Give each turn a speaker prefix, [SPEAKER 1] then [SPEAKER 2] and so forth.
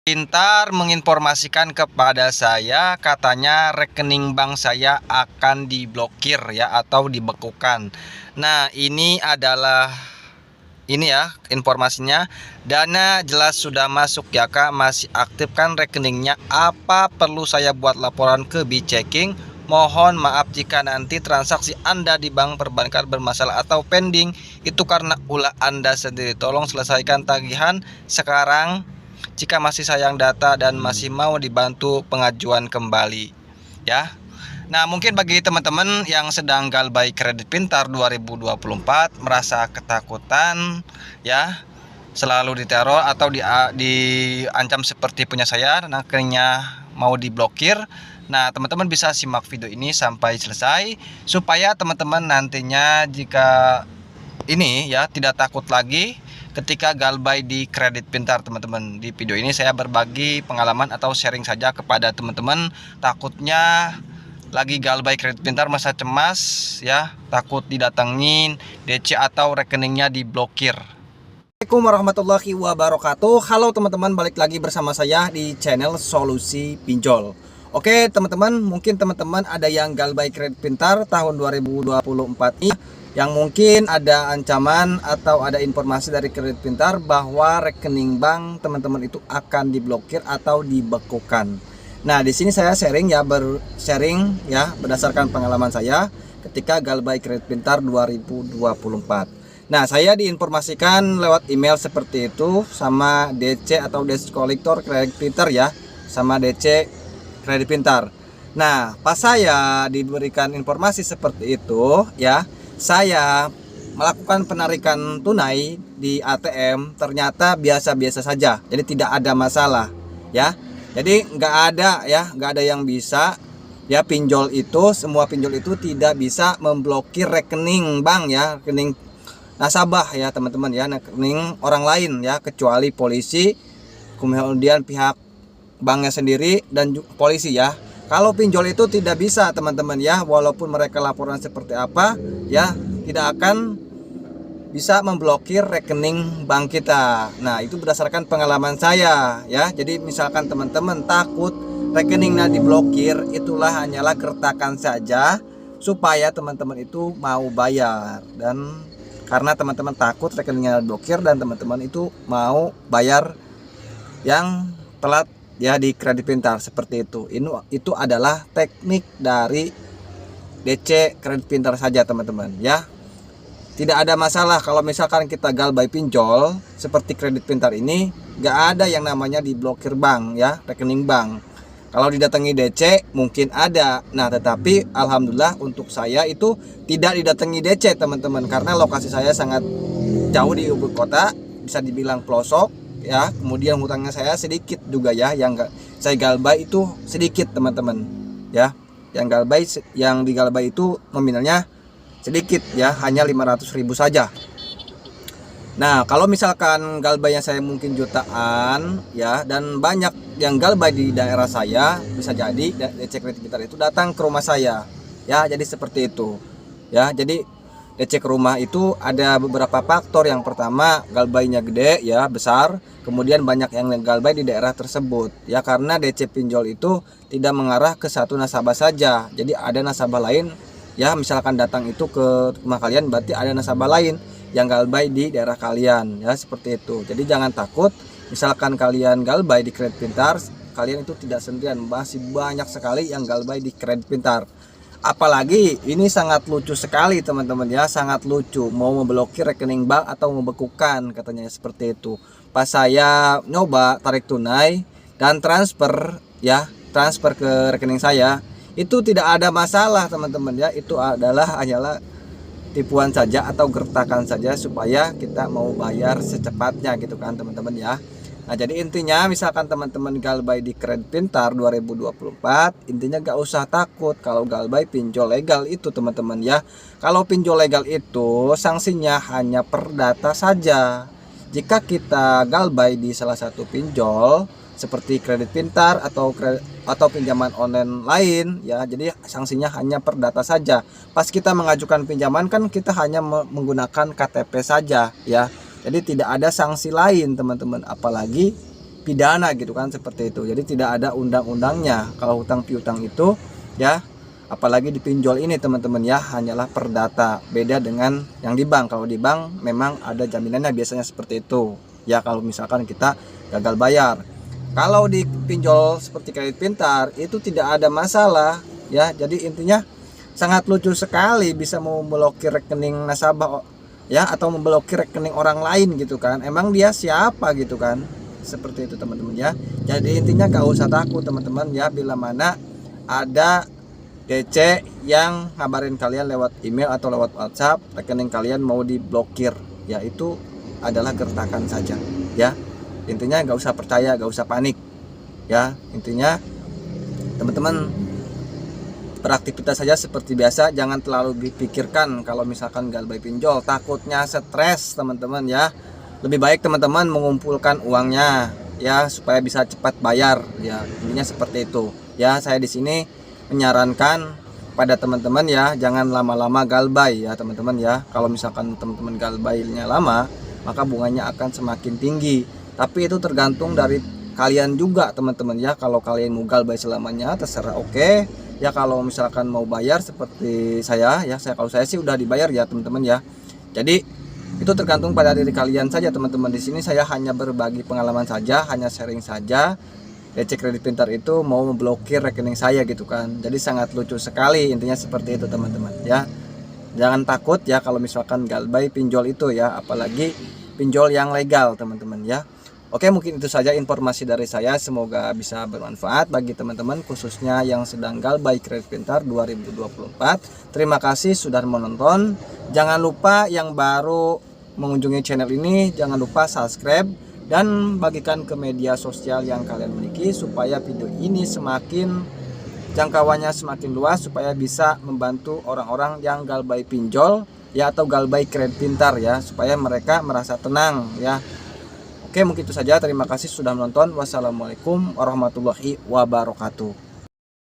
[SPEAKER 1] Pintar menginformasikan kepada saya katanya rekening bank saya akan diblokir ya atau dibekukan. Nah, ini adalah ini ya informasinya. Dana jelas sudah masuk ya Kak, masih aktif kan rekeningnya. Apa perlu saya buat laporan ke B-Checking? Mohon maaf jika nanti transaksi Anda di bank perbankan bermasalah atau pending. Itu karena ulah Anda sendiri. Tolong selesaikan tagihan sekarang. Jika masih sayang data dan masih mau dibantu pengajuan kembali ya. Nah, mungkin bagi teman-teman yang sedang galbay kredit pintar 2024 merasa ketakutan ya, selalu diteror atau diancam seperti punya saya, rekeningnya mau diblokir. Nah, teman-teman bisa simak video ini sampai selesai supaya teman-teman nantinya jika ini ya tidak takut lagi ketika galbay di kredit pintar teman-teman. Di video ini saya berbagi pengalaman atau sharing saja kepada teman-teman, takutnya lagi galbay kredit pintar masa cemas ya, takut didatengin DC atau rekeningnya diblokir.
[SPEAKER 2] Assalamualaikum warahmatullahi wabarakatuh. Halo teman-teman, balik lagi bersama saya di channel Solusi Pinjol. Oke teman-teman, mungkin teman-teman ada yang galbay kredit pintar tahun 2024 ini, yang mungkin ada ancaman atau ada informasi dari kredit pintar bahwa rekening bank teman-teman itu akan diblokir atau dibekukan. Nah, di sini saya sharing ya, bersharing ya berdasarkan pengalaman saya ketika galbay kredit pintar 2024. Nah, saya diinformasikan lewat email seperti itu sama DC atau Desk Collector kredit pintar ya, sama DC kredit pintar. Nah, pas saya diberikan informasi seperti itu ya, saya melakukan penarikan tunai di ATM, ternyata biasa-biasa saja, jadi tidak ada masalah ya. Jadi nggak ada yang bisa ya, pinjol itu, semua pinjol itu tidak bisa memblokir rekening bank ya, rekening nasabah ya teman-teman ya, rekening orang lain ya, kecuali polisi, kemudian pihak banknya sendiri dan polisi ya. Kalau pinjol itu tidak bisa teman-teman ya, walaupun mereka laporan seperti apa ya, tidak akan bisa memblokir rekening bank kita. Nah, itu berdasarkan pengalaman saya ya. Jadi misalkan teman-teman takut rekeningnya diblokir, itulah hanyalah gertakan saja supaya teman-teman itu mau bayar. Dan karena teman-teman takut rekeningnya diblokir dan teman-teman itu mau bayar yang telat ya di kredit pintar seperti itu. Itu adalah teknik dari DC kredit pintar saja teman-teman ya. Tidak ada masalah kalau misalkan kita galbay pinjol seperti kredit pintar ini, nggak ada yang namanya diblokir bank ya, rekening bank. Kalau didatangi DC mungkin ada. Nah, tetapi alhamdulillah untuk saya itu tidak didatangi DC teman-teman, karena lokasi saya sangat jauh di ibu kota, bisa dibilang pelosok ya. Kemudian hutangnya saya sedikit juga ya, yang saya galbay itu sedikit teman-teman ya. Yang digalbay itu nominalnya sedikit ya, hanya 500.000 saja. Nah, kalau misalkan galbaynya saya mungkin jutaan ya, dan banyak yang galbay di daerah saya, bisa jadi DC kredit pintar itu datang ke rumah saya ya. Jadi seperti itu ya. Jadi DC ke rumah itu ada beberapa faktor. Yang pertama, galbaynya gede ya, besar, kemudian banyak yang galbay di daerah tersebut ya, karena DC pinjol itu tidak mengarah ke satu nasabah saja. Jadi ada nasabah lain ya, misalkan datang itu ke rumah kalian, berarti ada nasabah lain yang galbay di daerah kalian ya, seperti itu. Jadi jangan takut, misalkan kalian galbay di kredit pintar, kalian itu tidak sendirian, masih banyak sekali yang galbay di kredit pintar. Apalagi ini sangat lucu sekali teman-teman ya, sangat lucu, mau memblokir rekening bank atau membekukan katanya seperti itu. Pas saya nyoba tarik tunai dan transfer ya, transfer ke rekening saya, itu tidak ada masalah teman-teman ya. Itu hanyalah tipuan saja atau gertakan saja supaya kita mau bayar secepatnya gitu kan teman-teman ya. Nah, jadi intinya misalkan teman-teman galbay di kredit pintar 2024, intinya gak usah takut kalau galbay pinjol legal itu teman-teman ya. Kalau pinjol legal itu sanksinya hanya perdata saja. Jika kita galbay di salah satu pinjol seperti kredit pintar atau pinjaman online lain ya, jadi sanksinya hanya perdata saja. Pas kita mengajukan pinjaman kan kita hanya menggunakan KTP saja ya, jadi tidak ada sanksi lain teman-teman. Apalagi pidana gitu kan, seperti itu. Jadi tidak ada undang-undangnya kalau hutang piutang itu ya, apalagi di pinjol ini teman-teman ya, hanyalah perdata. Beda dengan yang di bank. Kalau di bank memang ada jaminannya biasanya seperti itu ya, kalau misalkan kita gagal bayar. Kalau di pinjol seperti Kredit Pintar itu tidak ada masalah ya. Jadi intinya sangat lucu sekali, bisa memblokir rekening nasabah ya, atau memblokir rekening orang lain gitu kan. Emang dia siapa gitu kan, seperti itu teman-teman ya. Jadi intinya gak usah takut teman-teman ya, bila mana ada DC yang ngabarin kalian lewat email atau lewat WhatsApp rekening kalian mau diblokir ya, itu adalah gertakan saja ya. Intinya gak usah percaya, gak usah panik ya. Intinya teman-teman beraktivitas saja seperti biasa, jangan terlalu dipikirkan kalau misalkan galbay pinjol, takutnya stres teman-teman ya. Lebih baik teman-teman mengumpulkan uangnya ya, supaya bisa cepat bayar ya, intinya seperti itu ya. Saya di sini menyarankan pada teman-teman ya, jangan lama-lama galbay ya teman-teman ya. Kalau misalkan teman-teman galbaynya lama, maka bunganya akan semakin tinggi. Tapi itu tergantung dari kalian juga teman-teman ya. Kalau kalian mau galbay selamanya terserah, oke ya. Kalau misalkan mau bayar seperti saya ya, kalau saya sih udah dibayar ya teman-teman ya. Jadi itu tergantung pada diri kalian saja teman-teman. Di sini saya hanya berbagi pengalaman saja, hanya sharing saja. DC Kredit Pintar itu mau memblokir rekening saya gitu kan. Jadi sangat lucu sekali, intinya seperti itu teman-teman ya. Jangan takut ya kalau misalkan galbay pinjol itu ya, apalagi pinjol yang legal teman-teman ya. Oke, mungkin itu saja informasi dari saya, semoga bisa bermanfaat bagi teman-teman khususnya yang sedang galbay Kredit Pintar 2024. Terima kasih sudah menonton. Jangan lupa yang baru mengunjungi channel ini, jangan lupa subscribe dan bagikan ke media sosial yang kalian miliki supaya video ini semakin jangkauannya semakin luas, supaya bisa membantu orang-orang yang galbay pinjol ya, atau galbay Kredit Pintar ya, supaya mereka merasa tenang ya. Oke, mungkin itu saja. Terima kasih sudah menonton. Wassalamualaikum warahmatullahi wabarakatuh.